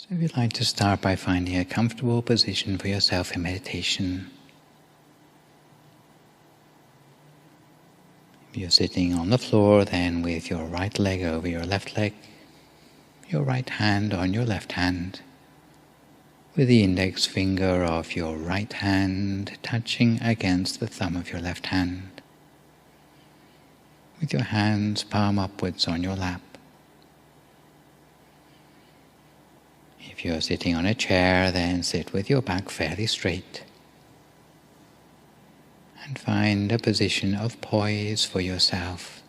So if you'd like to start by finding a comfortable position for yourself in meditation. If you're sitting on the floor, then with your right leg over your left leg, your right hand on your left hand, with the index finger of your right hand touching against the thumb of your left hand, with your hands palm upwards on your lap. If you're sitting on a chair, then sit with your back fairly straight and find a position of poise for yourself,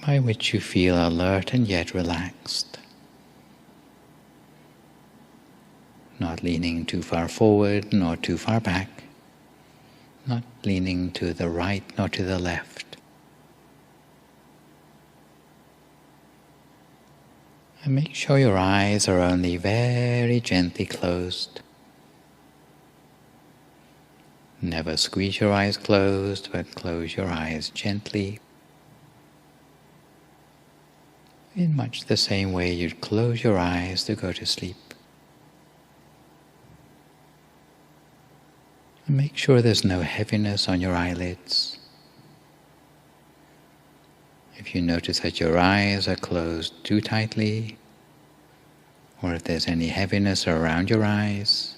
by which you feel alert and yet relaxed, not leaning too far forward nor too far back, not leaning to the right nor to the left. And make sure your eyes are only very gently closed. Never squeeze your eyes closed, but close your eyes gently, in much the same way you'd close your eyes to go to sleep. And make sure there's no heaviness on your eyelids. If you notice that your eyes are closed too tightly, or if there's any heaviness around your eyes,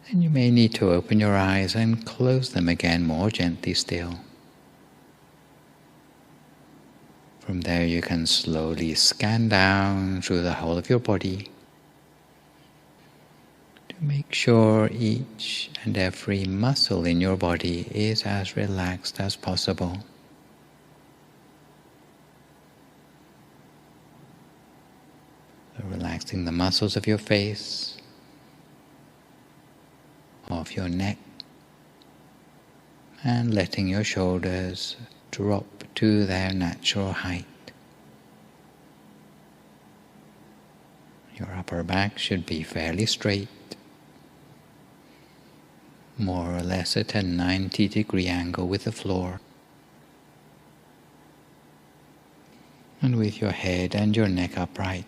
then you may need to open your eyes and close them again more gently still. From there you can slowly scan down through the whole of your body to make sure each and every muscle in your body is as relaxed as possible. So relaxing the muscles of your face, of your neck, and letting your shoulders drop to their natural height. Your upper back should be fairly straight, more or less at a 90-degree angle with the floor. And with your head and your neck upright.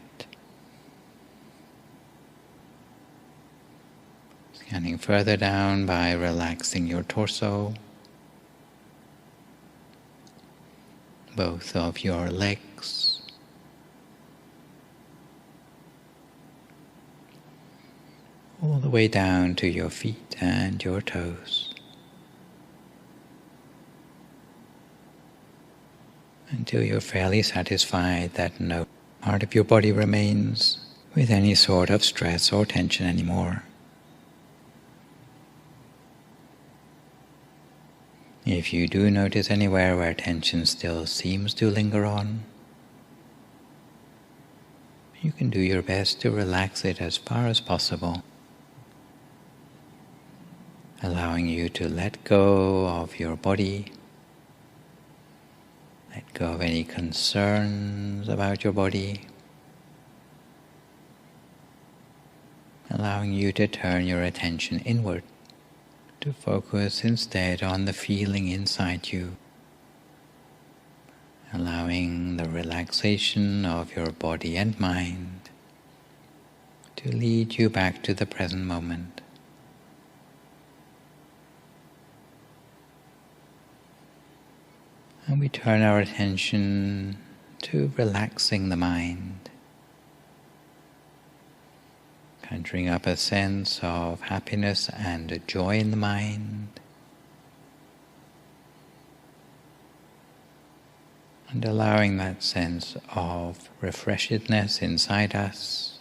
Scanning further down by relaxing your torso, both of your legs, all the way down to your feet and your toes, until you're fairly satisfied that no part of your body remains with any sort of stress or tension anymore. If you do notice anywhere where tension still seems to linger on, you can do your best to relax it as far as possible, allowing you to let go of your body, let go of any concerns about your body, allowing you to turn your attention inward, to focus instead on the feeling inside you, allowing the relaxation of your body and mind to lead you back to the present moment. And we turn our attention to relaxing the mind, conjuring up a sense of happiness and joy in the mind, and allowing that sense of refreshedness inside us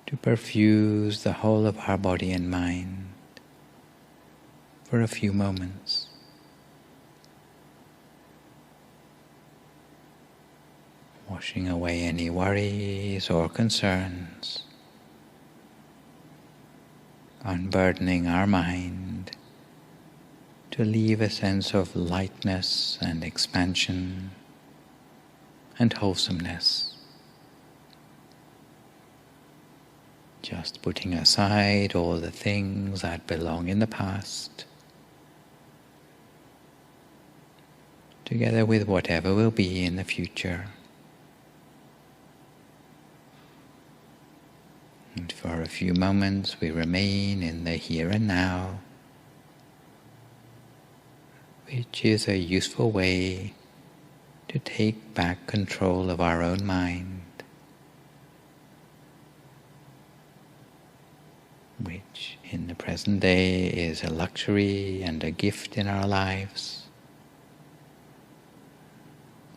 to perfuse the whole of our body and mind for a few moments. Washing away any worries or concerns, unburdening our mind to leave a sense of lightness and expansion and wholesomeness. Just putting aside all the things that belong in the past, together with whatever will be in the future. for a few moments we remain in the here and now, which is a useful way to take back control of our own mind, which in the present day is a luxury and a gift in our lives.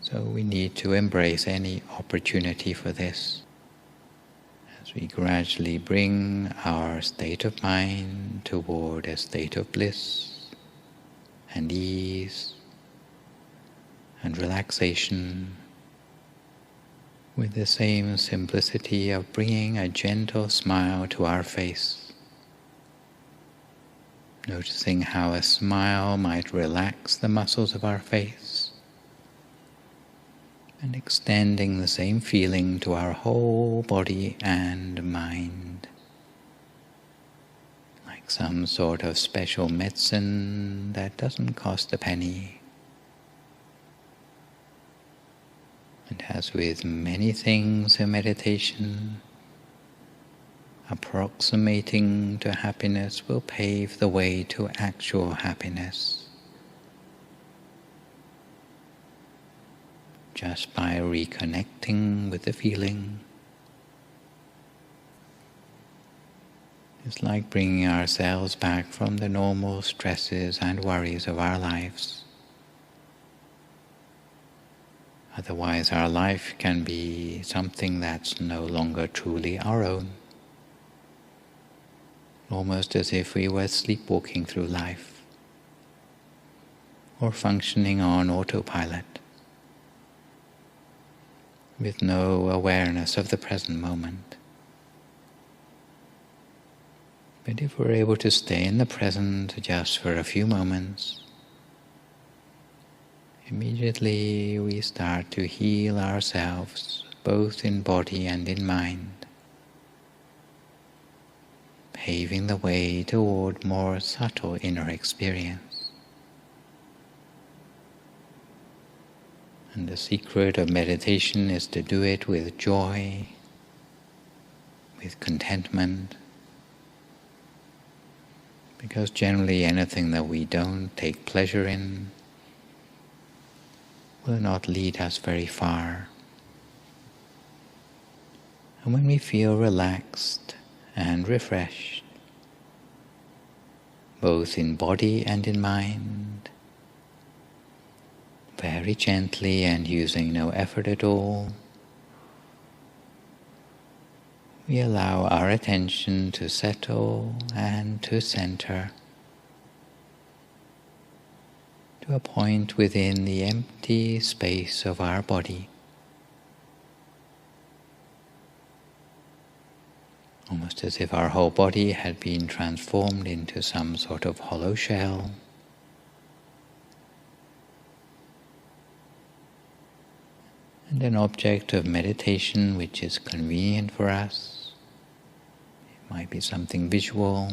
So we need to embrace any opportunity for this as we gradually bring our state of mind toward a state of bliss and ease and relaxation, with the same simplicity of bringing a gentle smile to our face, noticing how a smile might relax the muscles of our face, and extending the same feeling to our whole body and mind, like some sort of special medicine that doesn't cost a penny. And as with many things in meditation, approximating to happiness will pave the way to actual happiness, just by reconnecting with the feeling. It's like bringing ourselves back from the normal stresses and worries of our lives. Otherwise, our life can be something that's no longer truly our own, almost as if we were sleepwalking through life, or functioning on autopilot, with no awareness of the present moment. But if we're able to stay in the present just for a few moments, immediately we start to heal ourselves, both in body and in mind, paving the way toward more subtle inner experience. And the secret of meditation is to do it with joy, with contentment, because generally anything that we don't take pleasure in will not lead us very far. And when we feel relaxed and refreshed, both in body and in mind, very gently and using no effort at all, we allow our attention to settle and to center to a point within the empty space of our body, almost as if our whole body had been transformed into some sort of hollow shell, and an object of meditation which is convenient for us. It might be something visual,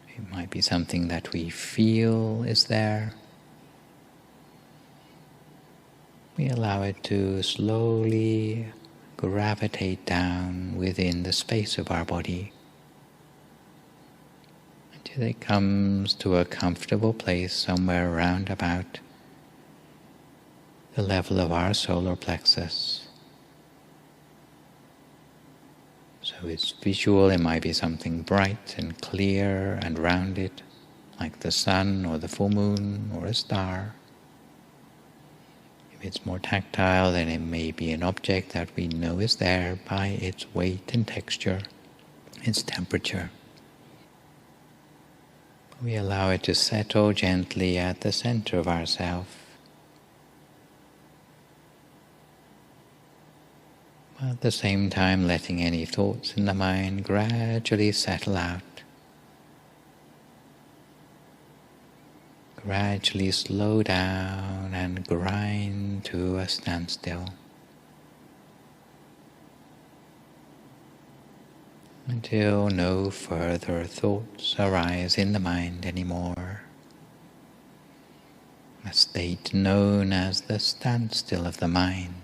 it might be something that we feel is there. We allow it to slowly gravitate down within the space of our body until it comes to a comfortable place somewhere around about the level of our solar plexus. So it's visual, it might be something bright and clear and rounded, like the sun or the full moon or a star. If it's more tactile, then it may be an object that we know is there by its weight and texture, its temperature. We allow it to settle gently at the center of ourself, at the same time letting any thoughts in the mind gradually settle out, gradually slow down and grind to a standstill, until no further thoughts arise in the mind anymore, a state known as the standstill of the mind.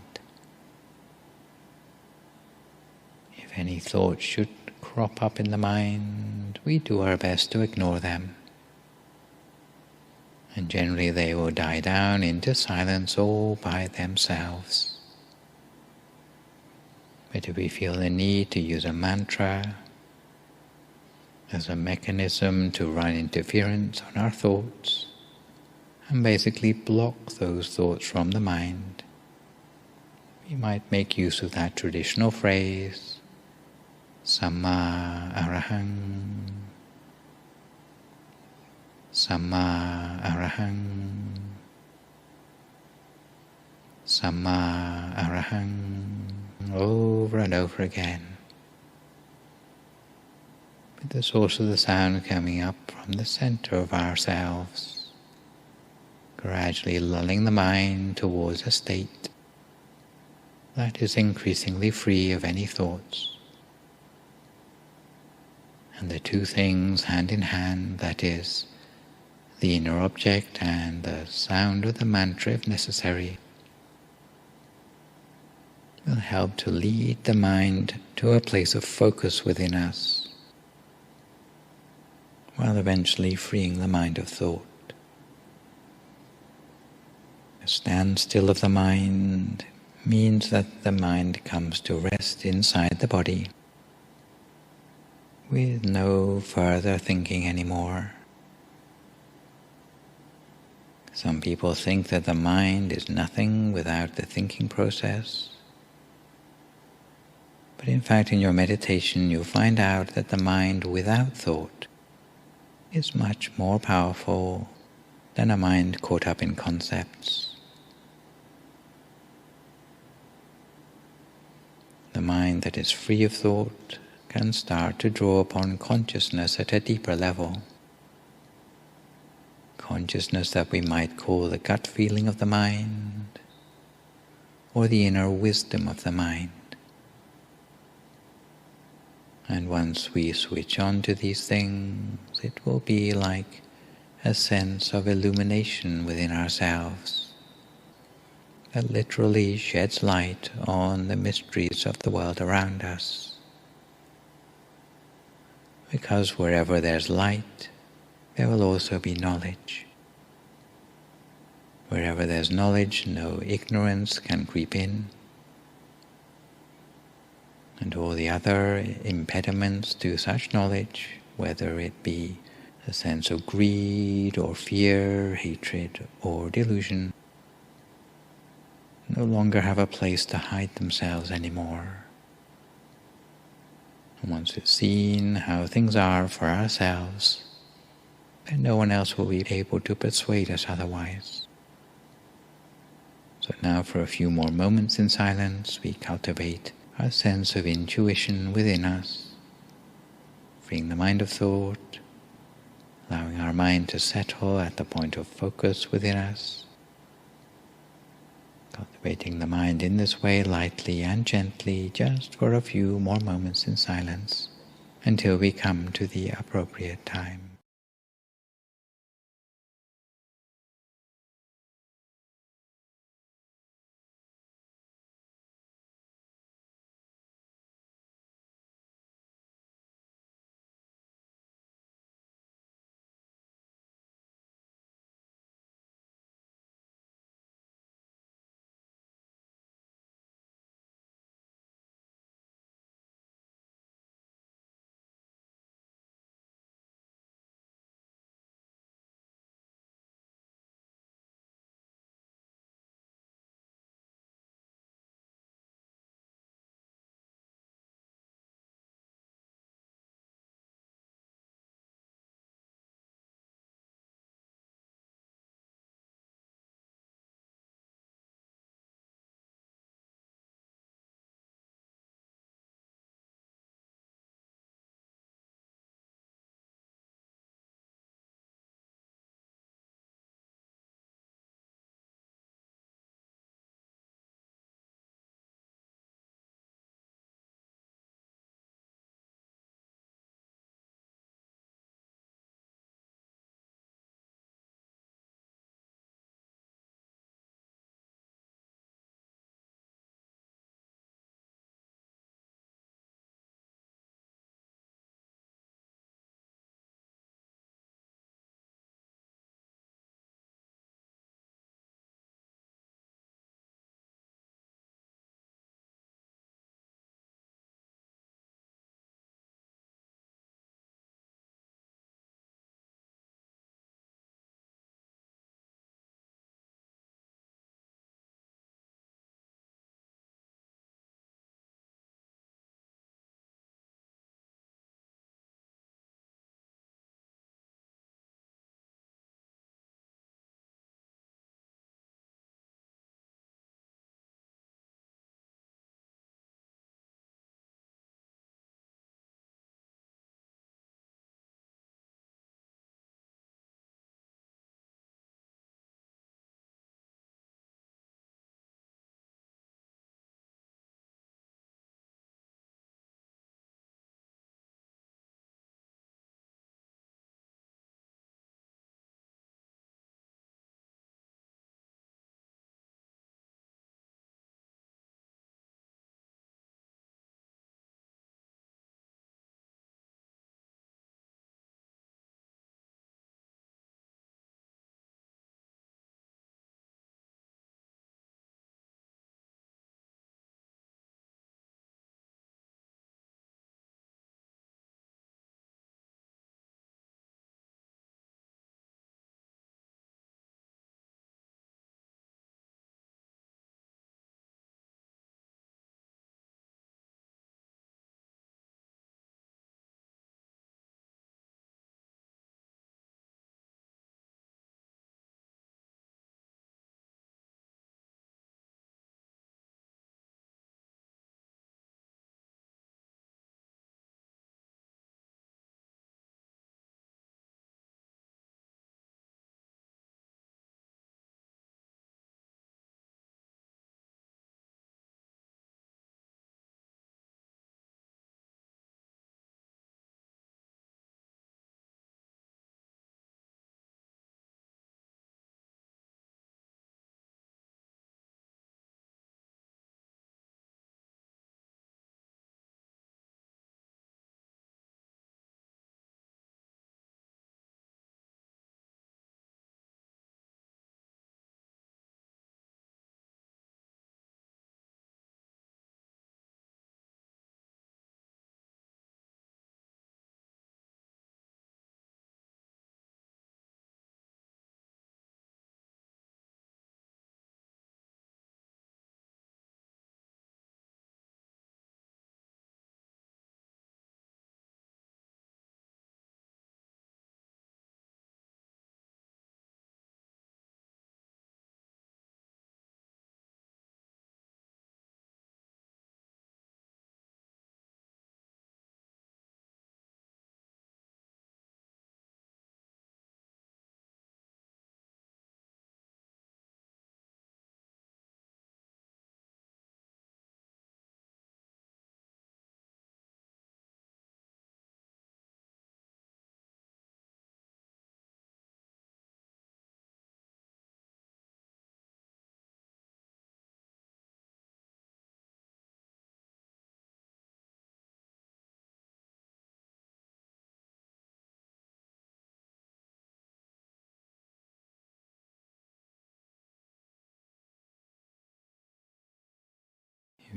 If any thought should crop up in the mind, we do our best to ignore them. And generally they will die down into silence all by themselves. But if we feel the need to use a mantra as a mechanism to run interference on our thoughts and basically block those thoughts from the mind, we might make use of that traditional phrase, Samma Arahang, Samma Arahang, Samma Arahang, over and over again, with the source of the sound coming up from the center of ourselves, gradually lulling the mind towards a state that is increasingly free of any thoughts. And the two things hand in hand, that is, the inner object and the sound of the mantra if necessary, will help to lead the mind to a place of focus within us, while eventually freeing the mind of thought. A standstill of the mind means that the mind comes to rest inside the body, with no further thinking anymore. Some people think that the mind is nothing without the thinking process. But in fact, in your meditation, you'll find out that the mind without thought is much more powerful than a mind caught up in concepts. The mind that is free of thought can start to draw upon consciousness at a deeper level. Consciousness that we might call the gut feeling of the mind, or the inner wisdom of the mind. And once we switch on to these things, it will be like a sense of illumination within ourselves that literally sheds light on the mysteries of the world around us. Because wherever there's light, there will also be knowledge. Wherever there's knowledge, no ignorance can creep in. And all the other impediments to such knowledge, whether it be a sense of greed or fear, hatred or delusion, no longer have a place to hide themselves anymore. And once we've seen how things are for ourselves, then no one else will be able to persuade us otherwise. So now for a few more moments in silence, we cultivate our sense of intuition within us, freeing the mind of thought, allowing our mind to settle at the point of focus within us, cultivating the mind in this way lightly and gently just for a few more moments in silence until we come to the appropriate time.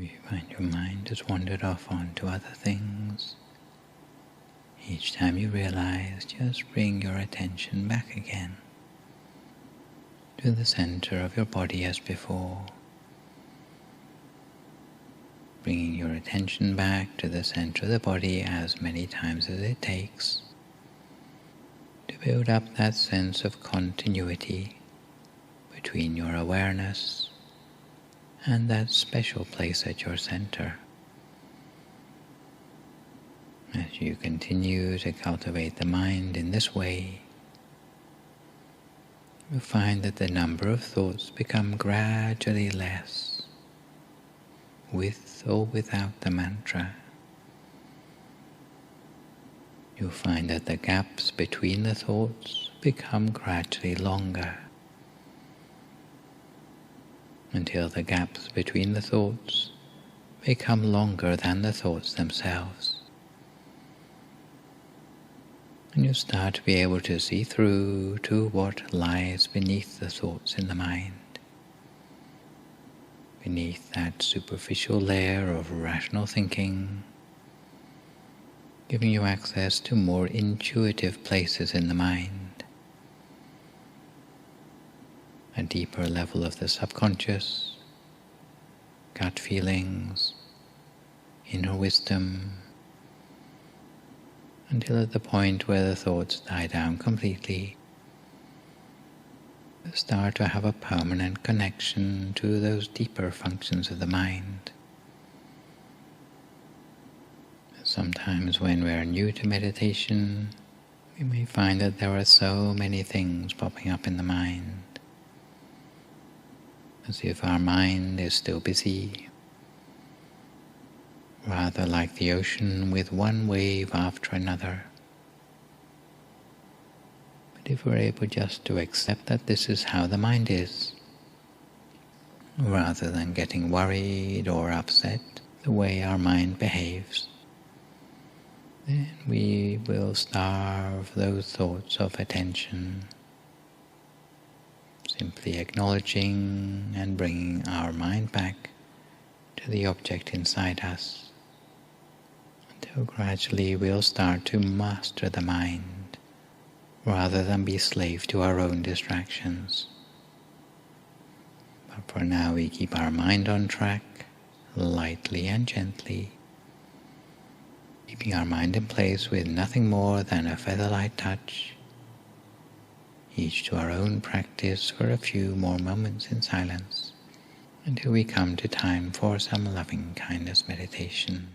If you find your mind has wandered off onto other things, each time you realize, just bring your attention back again to the center of your body as before, bringing your attention back to the center of the body as many times as it takes to build up that sense of continuity between your awareness and that special place at your center. As you continue to cultivate the mind in this way, you find that the number of thoughts become gradually less, with or without the mantra. You find that the gaps between the thoughts become gradually longer, until the gaps between the thoughts become longer than the thoughts themselves. And you start to be able to see through to what lies beneath the thoughts in the mind, beneath that superficial layer of rational thinking, giving you access to more intuitive places in the mind, a deeper level of the subconscious, gut feelings, inner wisdom, until at the point where the thoughts die down completely, you start to have a permanent connection to those deeper functions of the mind. Sometimes when we are new to meditation, we may find that there are so many things popping up in the mind, as if our mind is still busy, rather like the ocean with one wave after another. But if we're able just to accept that this is how the mind is, rather than getting worried or upset the way our mind behaves, then we will starve those thoughts of attention, simply acknowledging and bringing our mind back to the object inside us, until gradually we'll start to master the mind, rather than be slave to our own distractions. But for now we keep our mind on track, lightly and gently, keeping our mind in place with nothing more than a feather-light touch, each to our own practice for a few more moments in silence, until we come to time for some loving kindness meditation.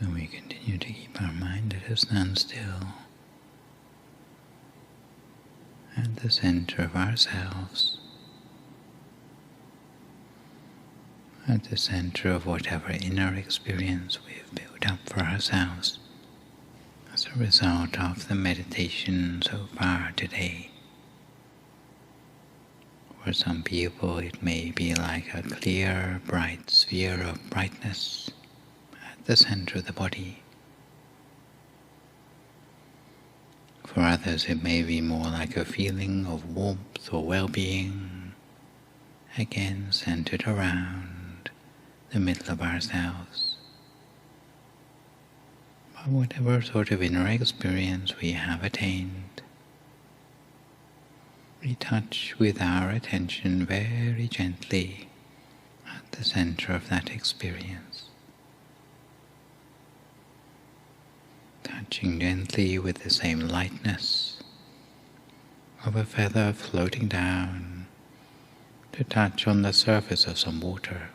So we continue to keep our mind at a standstill at the center of ourselves, at the center of whatever inner experience we've built up for ourselves as a result of the meditation so far today. For some people it may be like a clear, bright sphere of brightness at the center of the body. For others it may be more like a feeling of warmth or well-being, again centered around the middle of ourselves. But whatever sort of inner experience we have attained, we touch with our attention very gently at the center of that experience. Touching gently with the same lightness of a feather floating down to touch on the surface of some water,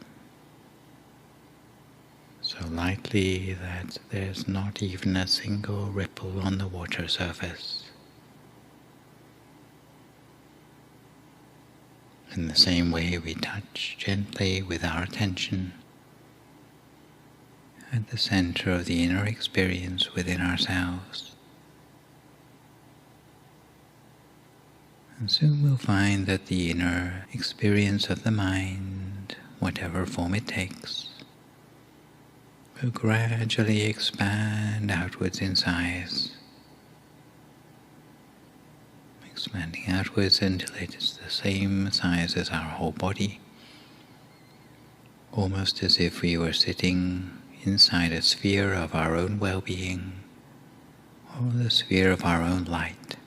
so lightly that there's not even a single ripple on the water surface. In the same way, we touch gently with our attention at the center of the inner experience within ourselves. And soon we'll find that the inner experience of the mind, whatever form it takes, will gradually expand outwards in size, expanding outwards until it is the same size as our whole body, almost as if we were sitting inside a sphere of our own well-being, or the sphere of our own light.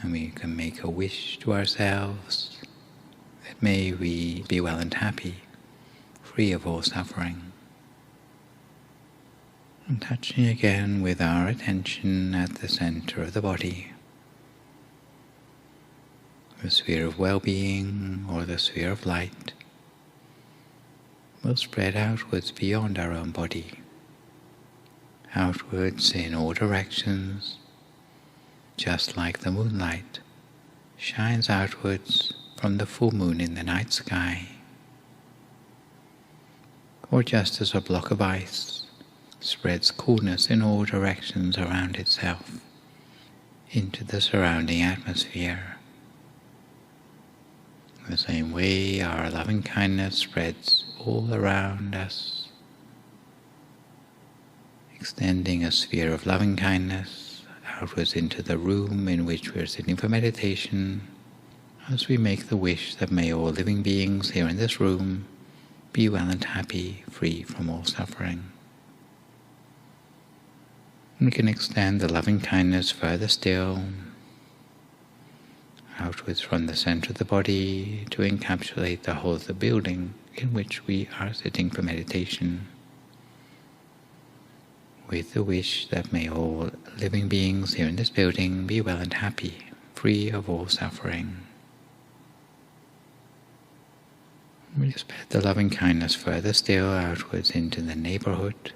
And we can make a wish to ourselves that may we be well and happy, free of all suffering. And touching again with our attention at the center of the body, the sphere of well-being or the sphere of light will spread outwards beyond our own body, outwards in all directions, just like the moonlight shines outwards from the full moon in the night sky, or just as a block of ice spreads coolness in all directions around itself into the surrounding atmosphere. In the same way, our loving kindness spreads all around us, extending a sphere of loving kindness outwards into the room in which we are sitting for meditation, as we make the wish that may all living beings here in this room be well and happy, free from all suffering. We can extend the loving kindness further still, outwards from the center of the body to encapsulate the whole of the building in which we are sitting for meditation, with the wish that may all living beings here in this building be well and happy, free of all suffering. We spread the loving kindness further still outwards into the neighborhood,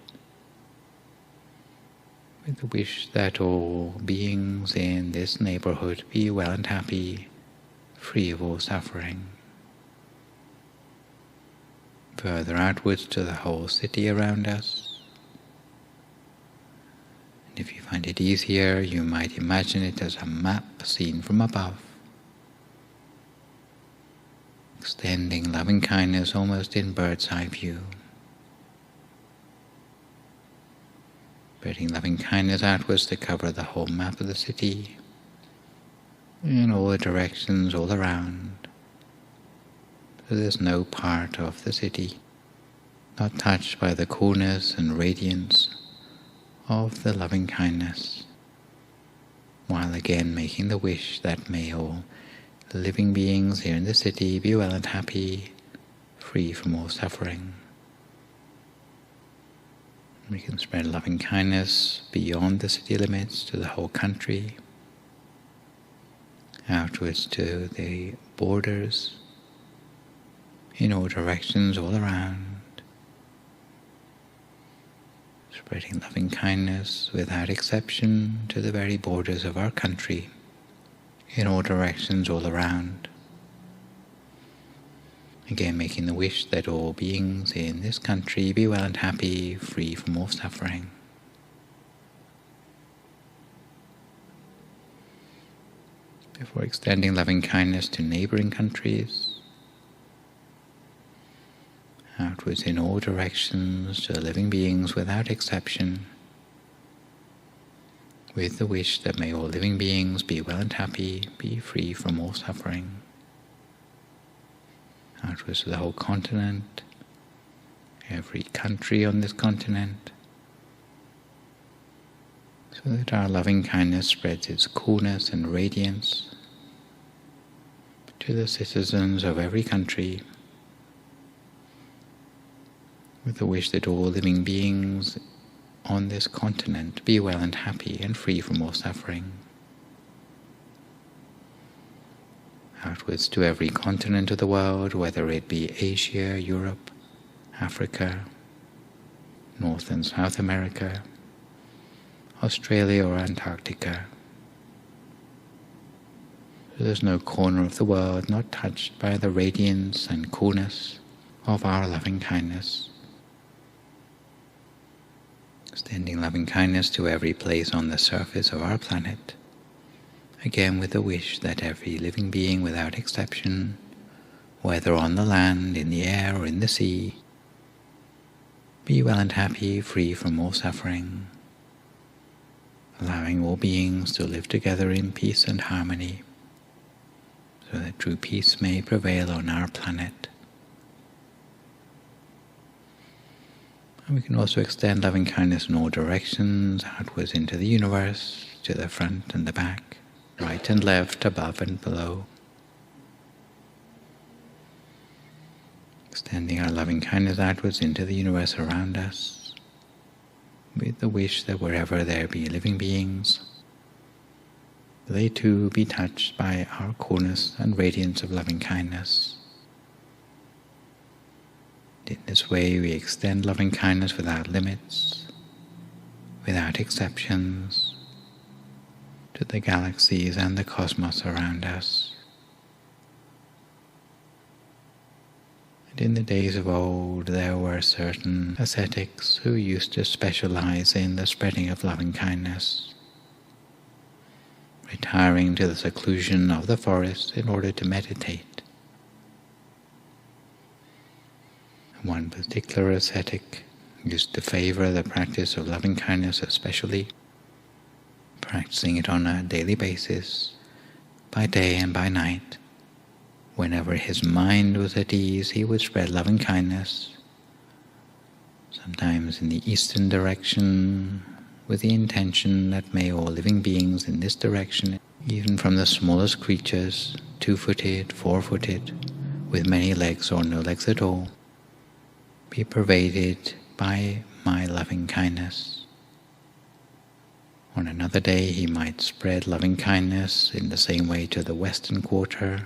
with the wish that all beings in this neighborhood be well and happy, free of all suffering. Further outwards to the whole city around us. And if you find it easier, you might imagine it as a map seen from above, extending loving kindness almost in bird's eye view. Spreading loving kindness outwards to cover the whole map of the city, in all the directions all around. So there's no part of the city not touched by the coolness and radiance of the loving kindness, while again making the wish that may all living beings here in the city be well and happy, free from all suffering. We can spread loving kindness beyond the city limits to the whole country, outwards to the borders, in all directions all around, spreading loving kindness without exception to the very borders of our country, in all directions all around. Again, making the wish that all beings in this country be well and happy, free from all suffering. Before extending loving kindness to neighboring countries, outwards in all directions to living beings without exception, with the wish that may all living beings be well and happy, be free from all suffering. Outwards to the whole continent, every country on this continent, so that our loving kindness spreads its coolness and radiance to the citizens of every country, with the wish that all living beings on this continent be well and happy and free from all suffering. Outwards to every continent of the world, whether it be Asia, Europe, Africa, North and South America, Australia or Antarctica. There's no corner of the world not touched by the radiance and coolness of our loving kindness. Extending loving kindness to every place on the surface of our planet, again with the wish that every living being without exception, whether on the land, in the air or in the sea, be well and happy, free from all suffering, allowing all beings to live together in peace and harmony, so that true peace may prevail on our planet. And we can also extend loving kindness in all directions, outwards into the universe, to the front and the back, right and left, above and below. Extending our loving kindness outwards into the universe around us, with the wish that wherever there be living beings, they too be touched by our coolness and radiance of loving kindness. In this way we extend loving kindness without limits, without exceptions, to the galaxies and the cosmos around us. And in the days of old there were certain ascetics who used to specialize in the spreading of loving kindness, retiring to the seclusion of the forest in order to meditate. One particular ascetic used to favor the practice of loving kindness especially, practicing it on a daily basis, by day and by night. Whenever his mind was at ease, he would spread loving kindness, sometimes in the eastern direction, with the intention that may all living beings in this direction, even from the smallest creatures, 2-footed, 4-footed, with many legs or no legs at all, be pervaded by my loving kindness. On another day he might spread loving kindness in the same way to the western quarter,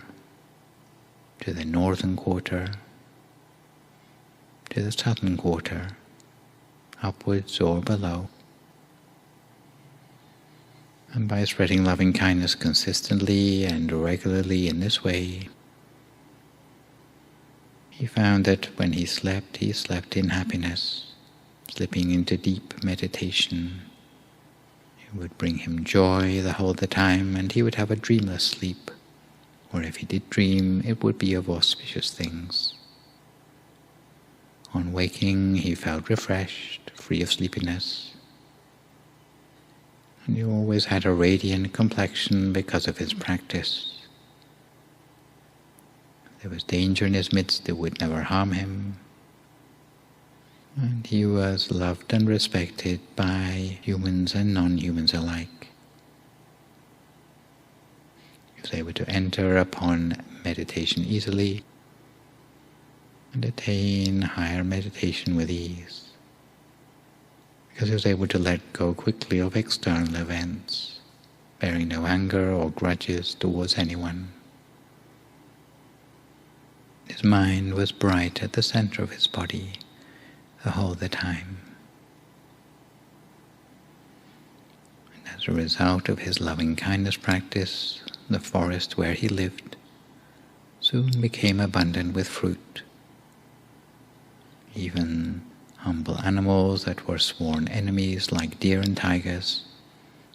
to the northern quarter, to the southern quarter, upwards or below. And by spreading loving kindness consistently and regularly in this way, he found that when he slept in happiness, slipping into deep meditation. It would bring him joy the whole the time, and he would have a dreamless sleep, or if he did dream, it would be of auspicious things. On waking, he felt refreshed, free of sleepiness, and he always had a radiant complexion because of his practice. If there was danger in his midst, it would never harm him, and he was loved and respected by humans and non-humans alike. He was able to enter upon meditation easily and attain higher meditation with ease, because he was able to let go quickly of external events, bearing no anger or grudges towards anyone. His mind was bright at the center of his body the whole the time. As a result of his loving-kindness practice, the forest where he lived soon became abundant with fruit. Even humble animals that were sworn enemies like deer and tigers,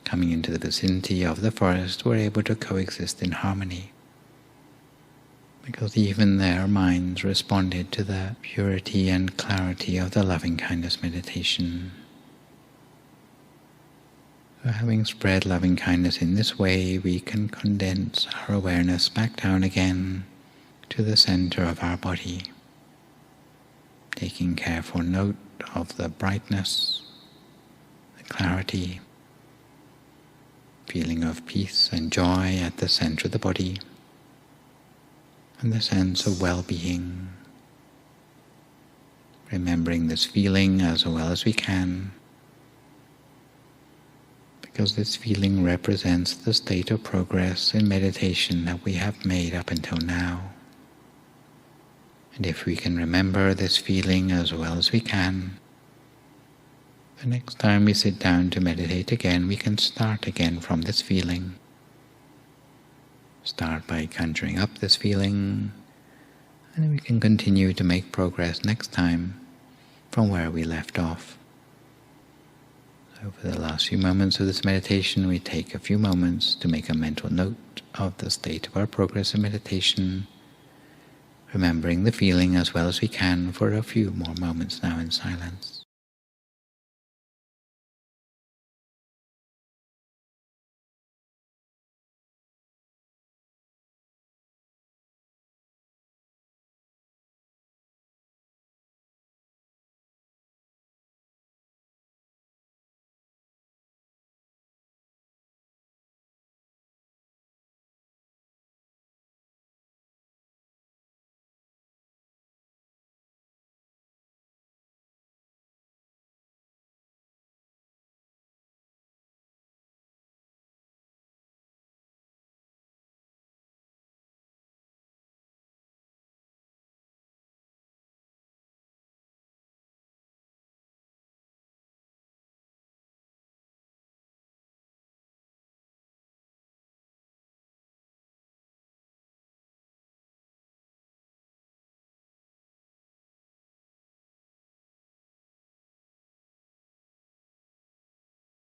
coming into the vicinity of the forest, were able to coexist in harmony, because even their minds responded to the purity and clarity of the loving-kindness meditation. So having spread loving-kindness in this way, we can condense our awareness back down again to the center of our body, taking careful note of the brightness, the clarity, feeling of peace and joy at the center of the body, and the sense of well-being. Remembering this feeling as well as we can, because this feeling represents the state of progress in meditation that we have made up until now. And if we can remember this feeling as well as we can, the next time we sit down to meditate again, we can start again from this feeling. Start by conjuring up this feeling, and then we can continue to make progress next time from where we left off. So for the last few moments of this meditation, we take a few moments to make a mental note of the state of our progress in meditation, remembering the feeling as well as we can for a few more moments now in silence.